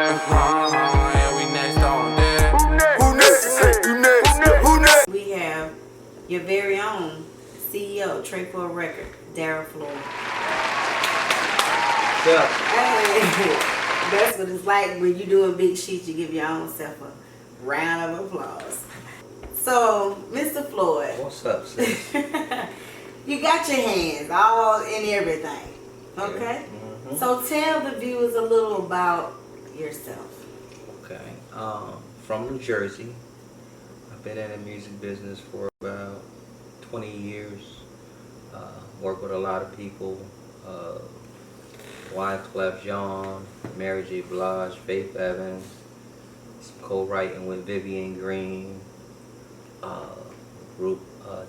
Yeah, we next on deck. Who next? Who next? Who next? We have your very own CEO, for a record, Darryl Floyd. Yeah. Hey, that's what it's like when you're doing big sheets. You give your own self a round of applause. So, Mr. Floyd. What's up, sis? You got your hands all in everything. Okay? Yeah. Mm-hmm. So tell the viewers a little about yourself. Okay. From New Jersey. I've been in the music business for about 20 years. Worked with a lot of people. Wyclef Jean, Mary J. Blige, Faith Evans, some co-writing with Vivian Green, group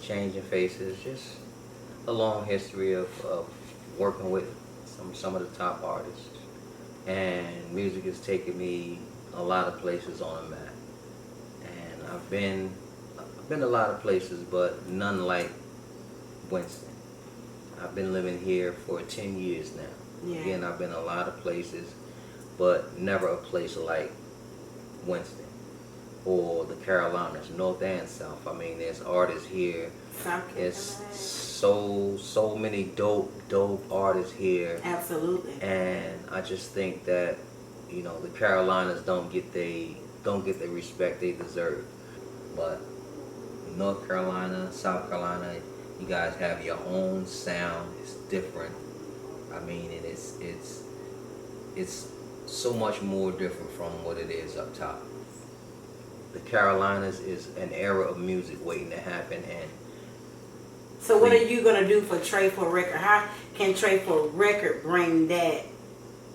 Changing Faces, just a long history of working with some of the top artists. And music has taken me a lot of places on the map. And I've been a lot of places, but none like Winston. I've been living here for 10 years now. Yeah. Again, I've been a lot of places, but never a place like Winston or the Carolinas, North and South. I mean, there's artists here. There's so many dope artists here. Absolutely. And I just think that, you know, the Carolinas don't get the respect they deserve. But North Carolina, South Carolina, you guys have your own sound. It's different. I mean, and it's so much more different from what it is up top. The Carolinas is an era of music waiting to happen. And so what are you going to do for for a record? How can for a record bring that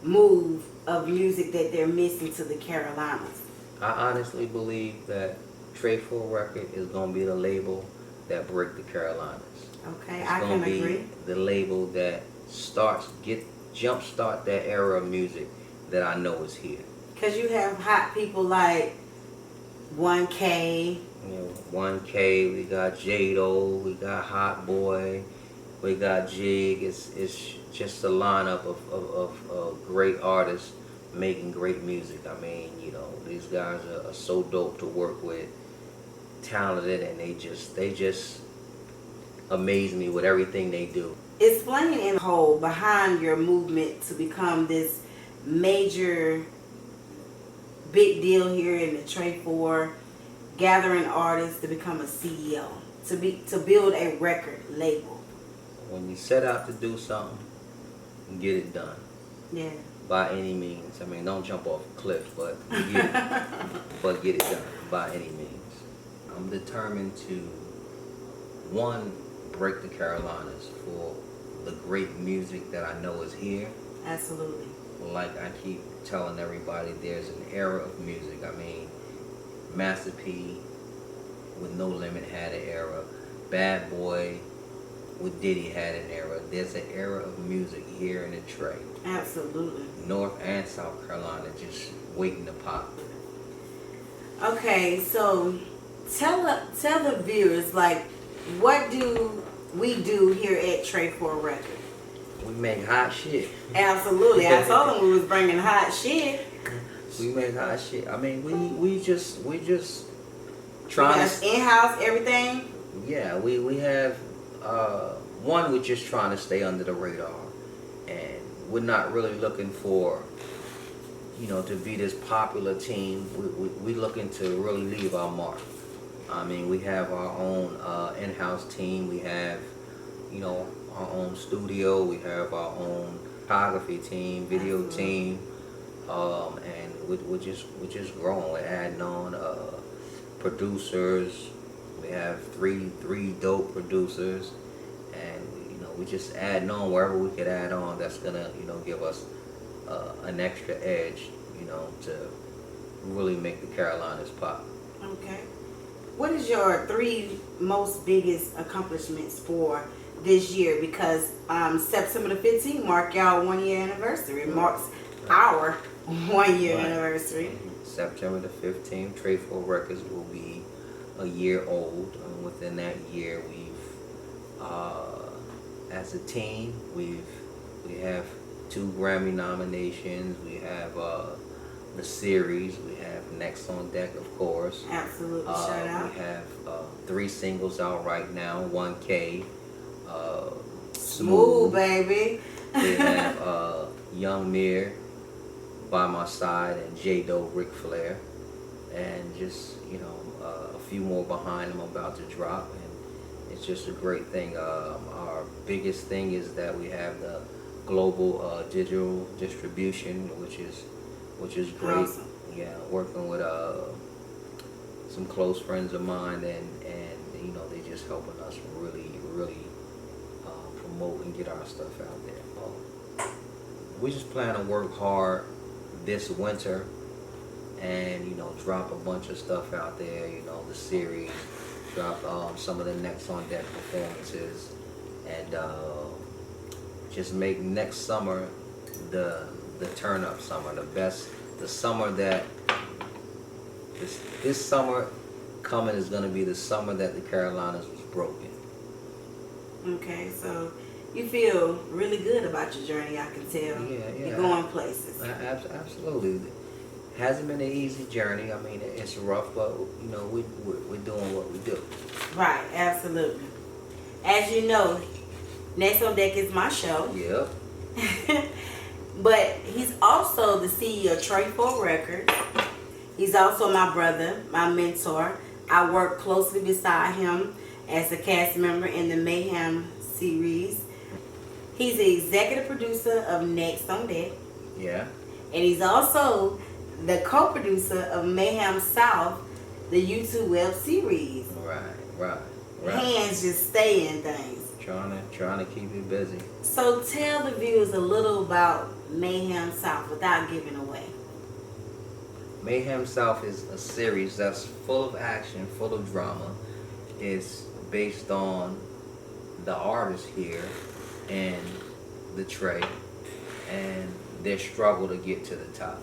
move of music that they're missing to the Carolinas? I honestly believe that for a record is going to be the label that break the Carolinas. Okay, it's I can agree. The label that jumpstart that era of music that I know is here. Because you have hot people like 1K. You know, 1K, we got JHUSTLE, we got Hot Boy, we got Jig. It's just a lineup of great artists making great music. I mean, you know, these guys are so dope to work with, talented, and they just amaze me with everything they do. Explain in whole behind your movement to become this major big deal here in the for gathering artists to become a CEO, to build a record label. When you set out to do something, get it done. Yeah. By any means. I mean, don't jump off a cliff, but get it done by any means. I'm determined to, one, break the Carolinas for the great music that I know is here. Absolutely. Like I keep telling everybody, there's an era of music. I mean, Master P with No Limit had an era. Bad Boy with Diddy had an era. There's an era of music here in the Trey. Absolutely. North and South Carolina just waiting to pop. Okay, so tell the viewers, like, what do we do here at for a record? We make hot shit. Absolutely. I told them we was bringing hot shit. We make hot shit. I mean, we just trying to in-house everything. Yeah, we have one. We're just trying to stay under the radar, and we're not really looking for, you know, to be this popular team. We looking to really leave our mark. I mean, we have our own in-house team. We have, you know, our own studio. We have our own photography team, video team, and we're just growing. We're adding on producers. We have three dope producers, and you know, we just adding on wherever we could add on. That's gonna, you know, give us an extra edge, you know, to really make the Carolinas pop. Okay. What is your 3 most biggest accomplishments for this year? Because September the 15th mark y'all 1-year anniversary. It marks our 1-year anniversary. September the 15th, for Records will be a year old. Within that year, we've, as a team, we have 2 Grammy nominations. We have the series. We have Next on Deck, of course. Absolutely. Shout out. We have 3 singles out right now. 1K. Smooth, baby. We have Young Mir by my side and J.Do Ric Flair, and just a few more behind them about to drop, and it's just a great thing. Our biggest thing is that we have the global digital distribution, which is great. Awesome. Yeah, working with some close friends of mine, and they just helping us really promote and get our stuff out there. We just plan to work hard this winter and drop a bunch of stuff out there, the series, drop some of the Next on Deck performances, and just make next summer the turn up summer, the summer that this summer coming is going to be the summer that the Carolinas was broken. Okay, so you feel really good about your journey, I can tell. Yeah. You're going places. Absolutely. Hasn't been an easy journey. I mean, it's rough, but we're doing what we do. Right, absolutely. As you know, Next on Deck is my show. Yep. But he's also the CEO of Trey 4 Records. He's also my brother, my mentor. I work closely beside him as a cast member in the Mayhem series. He's the executive producer of Next on Deck. Yeah. And he's also the co-producer of Mayhem South, the YouTube web series. Right. Hands just stay in things. Trying to keep you busy. So tell the viewers a little about Mayhem South without giving away. Mayhem South is a series that's full of action, full of drama. It's based on the artists here and the Trey and their struggle to get to the top.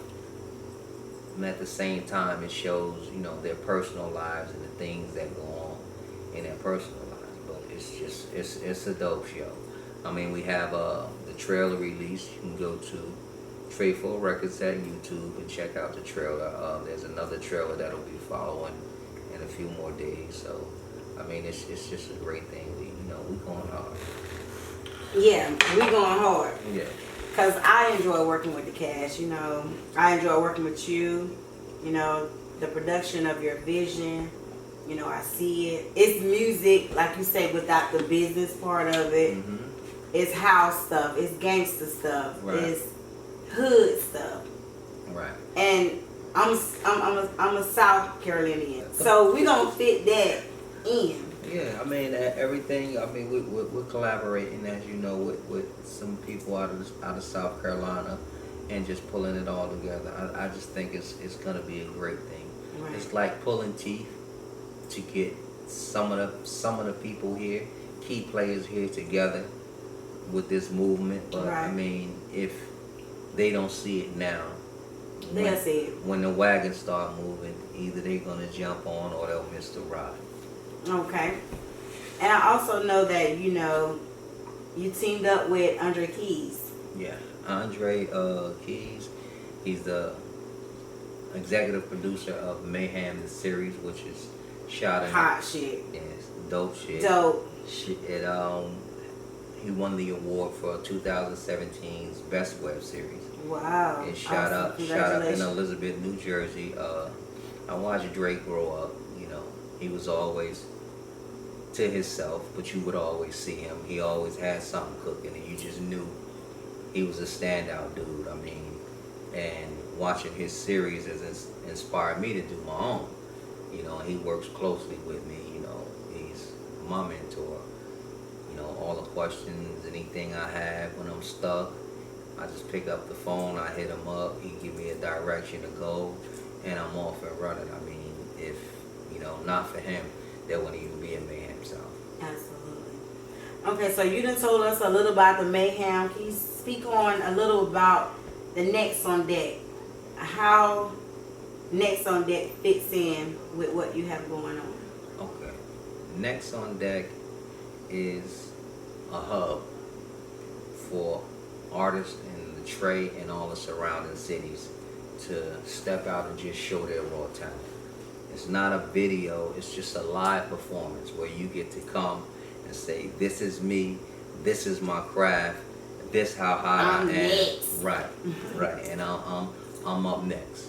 And at the same time, it shows, their personal lives and the things that go on in their personal lives. But it's a dope show. I mean, we have the trailer release. You can go to Trey 4 Records at YouTube and check out the trailer. There's another trailer that'll be following in a few more days. So, I mean, it's just a great thing. We going hard. Yeah, we going hard. Yeah. Because I enjoy working with the cast, I enjoy working with you, the production of your vision, I see it. It's music, like you say, without the business part of it. Mm-hmm. It's house stuff, it's gangster stuff, Right. It's hood stuff. Right. And I'm a South Carolinian, so we gonna fit that in. Yeah, I mean everything. I mean we're collaborating, as you know, with some people out of South Carolina, and just pulling it all together. I just think it's gonna be a great thing. Right. It's like pulling teeth to get some of the people here, key players here together with this movement. But Right. I mean, if they don't see it now, They'll see it. when the wagons start moving, either they're gonna jump on or they'll miss the ride. Okay. And I also know that, you teamed up with Andre Keys. Yeah, Andre Keys. He's the executive producer of Mayhem, the series, which is shot in Hot shit. Yes, dope shit. Dope. He won the award for 2017's Best Web Series. Wow. It shot Awesome. up in Congratulations. Elizabeth, New Jersey. I watched Drake grow up. He was always to himself, but you would always see him. He always had something cooking, and you just knew he was a standout dude. I mean, and watching his series has inspired me to do my own. He works closely with me. He's my mentor. All the questions, anything I have when I'm stuck, I just pick up the phone, I hit him up, he give me a direction to go, and I'm off and running. I mean, if not for him, there wouldn't even be a Mayhem South. Absolutely. Okay, so you done told us a little about the Mayhem. Can you speak on a little about the Next on Deck? How Next on Deck fits in with what you have going on? Okay. Next on Deck is a hub for artists in the Trey and all the surrounding cities to step out and just show their raw talent. It's not a video, it's just a live performance where you get to come and say, this is me, this is my craft, this how high I'm I am. next. Right, and I'm up next.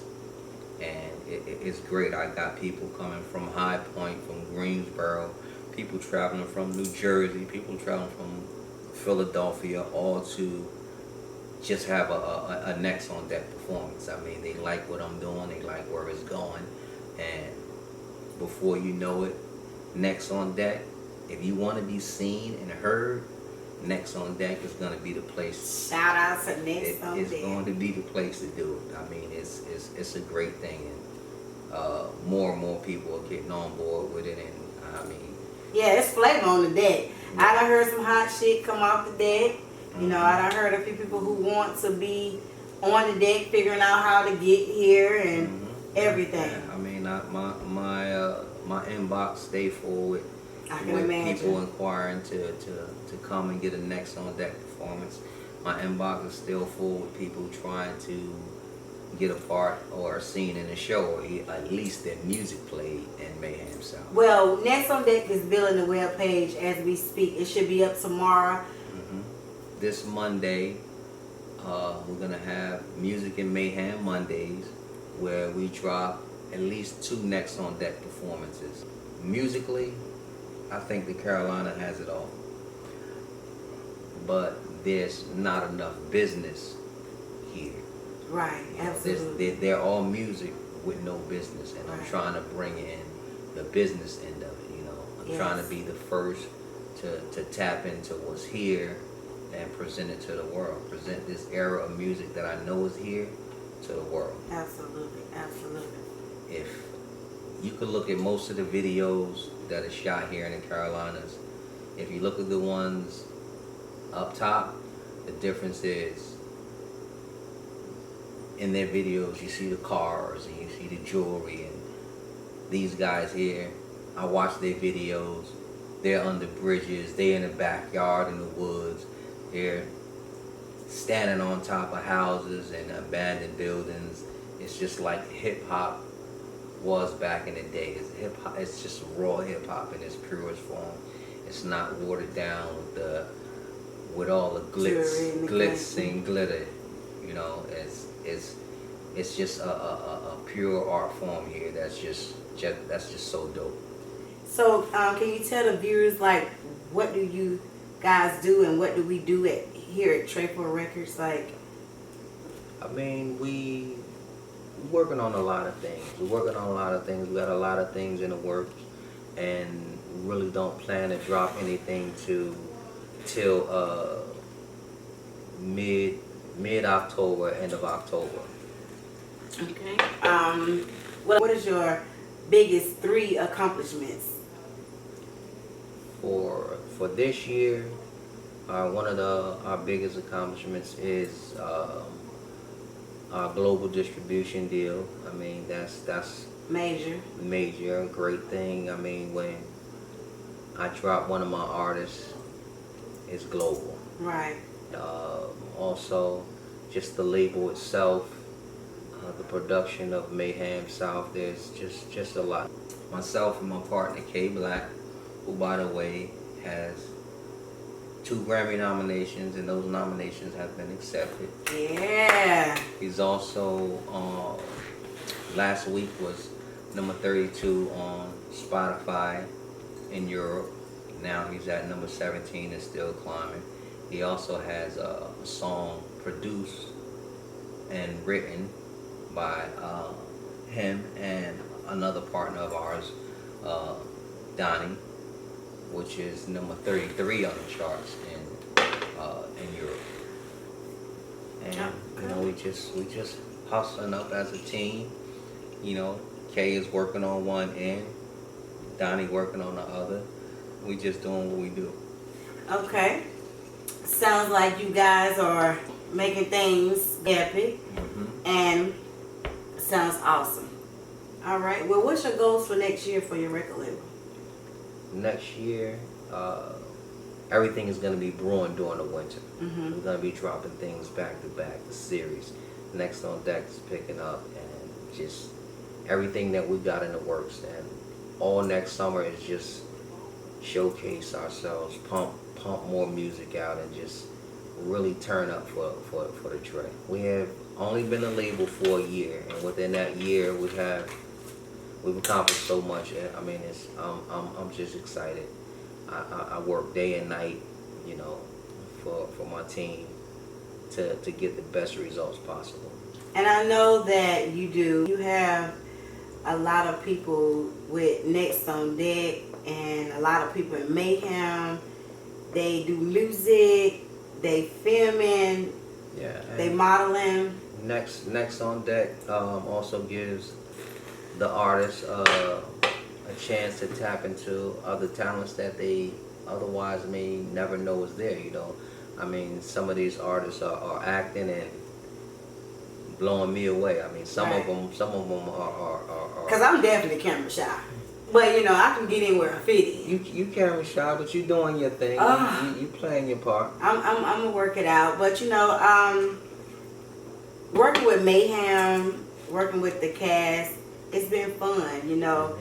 And it's great. I got people coming from High Point, from Greensboro, people traveling from New Jersey, people traveling from Philadelphia, all to just have a next on deck performance. I mean, they like what I'm doing, they like where it's going, and before you know it, next on deck, if you want to be seen and heard, next on deck is going to be the place. Shout out to Next on It's Deck. going to be the place to do it. I mean, it's a great thing, and more and more people are getting on board with it, and I mean, Yeah, it's flavor on the deck. I done heard some hot shit come off the deck. You know, I done heard a few people who want to be on the deck, figuring out how to get here and everything. Yeah, I mean, my inbox stay full with I can people imagine. inquiring to come and get a next on deck performance. My inbox is still full with people trying to get a part or a scene in the show, or at least their music played in Mayhem South. Well, Next on Deck is building the web page as we speak. It should be up tomorrow. This Monday, we're gonna have Music and Mayhem Mondays, where we drop at least 2 next on deck performances. Musically, I think the Carolina has it all, but there's not enough business here. Right, absolutely. They're all music with no business, and I'm Right. trying to bring in the business end of it. You know, I'm trying to be the first to tap into what's here and present it to the world. Present this era of music that I know is here to the world. Absolutely, absolutely. If you could look at most of the videos that are shot here in the Carolinas, if you look at the ones up top, the difference is in their videos you see the cars and you see the jewelry, and these guys here, I watch their videos, they're under bridges, they're in the backyard in the woods, they're standing on top of houses and abandoned buildings. It's just like hip hop was back in the day. It's hip hop. It's just raw hip hop in its purest form. It's not watered down with all the glitz and glitter. You know, it's just a pure art form here. That's just so dope. So, can you tell the viewers, like, what do you guys do and what do we do here at Trey4 Records? Like, I mean, we're working on a lot of things. We got a lot of things in the works, and really don't plan to drop anything till mid October, end of October. okay. What is your biggest 3 accomplishments? For this year, one of our biggest accomplishments is our global distribution deal. I mean, that's Major. a great thing. I mean, when I drop one of my artists, it's global. Right. Also, just the label itself, the production of Mayhem South. There's just a lot. Myself and my partner K Black, who by the way has 2 Grammy nominations, and those nominations have been accepted. Yeah. He's also last week was number 32 on Spotify in Europe. Now he's at number 17 and still climbing. He also has a song produced and written by him and another partner of ours, Donnie, which is number 33 on the charts in Europe. And you know, we just hustling up as a team. You know, Kay is working on one end, Donnie working on the other. We just doing what we do. Okay. Sounds like you guys are making things epic, and sounds awesome. All right. Well, what's your goals for next year for your record label? Next year, everything is going to be brewing during the winter. We're going to be dropping things back to back, the series. Next on Deck is picking up, and just everything that we got in the works. And all next summer is just showcase ourselves, pump more music out, and just really turn up for the Trey. We have only been a label for a year, and within that year we've accomplished so much. I mean, I'm just excited. I work day and night, you know, for my team to get the best results possible. And I know that you do. You have a lot of people with Next on Deck and a lot of people in Mayhem. They do music, they filming, they modeling. Next on Deck also gives the artists a chance to tap into other talents that they otherwise may never know is there, you know. I mean, some of these artists are acting and blowing me away. I mean, some of them are. Because I'm definitely camera shy, but you know I can get in where I fit in. You camera shy, but you doing your thing. You playing your part. I'm gonna work it out, but you know, working with Mayhem, working with the cast, it's been fun. You know,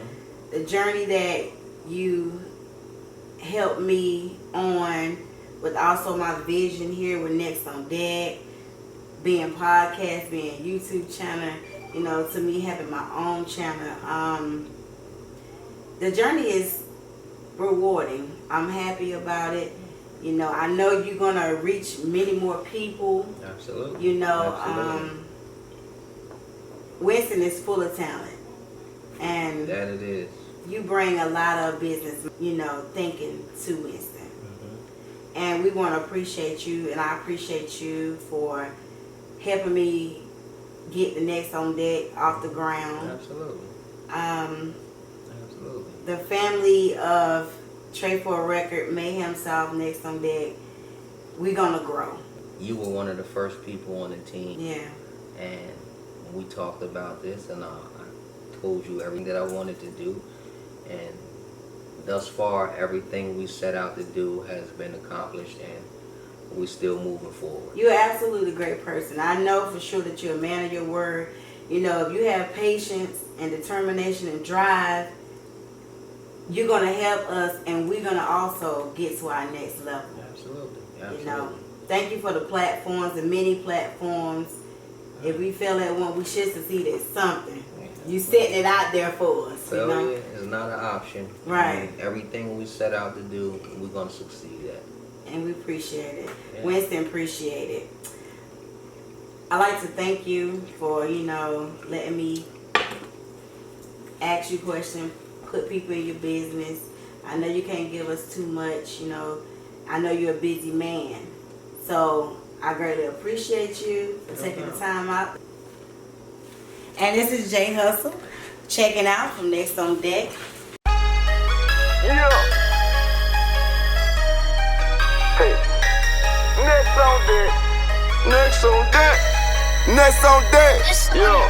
the journey that you helped me on, with also my vision here with Next on Deck, being podcast, being YouTube channel, you know, to me having my own channel. The journey is rewarding. I'm happy about it. You know, I know you're gonna reach many more people. Absolutely. You know, Absolutely. Winston is full of talent, and that it is. You bring a lot of business, you know, thinking to Winston. And we want to appreciate you, and I appreciate you for helping me get the Next on Deck off the ground. Absolutely. Absolutely. The family of Trey for a Record, Mayhem South, Next on Deck, we're going to grow. You were one of the first people on the team. Yeah. And we talked about this, and I told you everything that I wanted to do. And thus far, everything we set out to do has been accomplished, and we're still moving forward. You're absolutely a great person. I know for sure that you're a man of your word. You know, if you have patience and determination and drive, you're going to help us, and we're going to also get to our next level. Absolutely. Absolutely. You know, thank you for the platforms, the many platforms. If we feel that one, we should succeed at something. You setting it out there for us. Failure, you know? is not an option. Right. I mean, everything we set out to do, we're going to succeed at. And we appreciate it. Yeah. Winston, appreciate it. I'd like to thank you for, you know, letting me ask you questions, put people in your business. I know you can't give us too much, you know. I know you're a busy man. So I greatly appreciate you for taking the time out. And this is JHUSTLE checking out from Next on Deck. Yeah. Hey. Next on Deck. Next on Deck. Next on Deck. Yeah.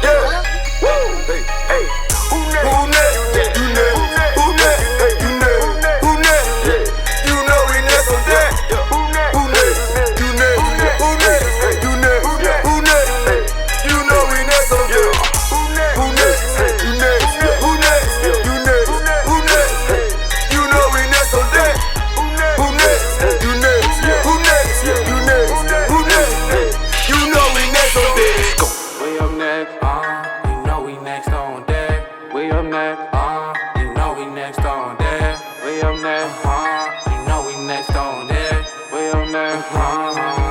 Yeah. Woo. Hey. Hey. Who next? Who next? You next. Who next? Hey. You next. Who next? Yeah. You know we next on Deck. Who next? Who next? You next. Who next? Hey. You next. Who next? Hey. You know we next on Deck. Who next? Who next? Hey. You next. Who next? You next. Who next? Hey. You know we next on Deck. Who next? Hey. You next. Who next? You next. Who next? Hey. You know we next on Deck. Go. We up next, you know we next on deck. We up next, you know we next on deck. We up next, you know we next on deck. We up next,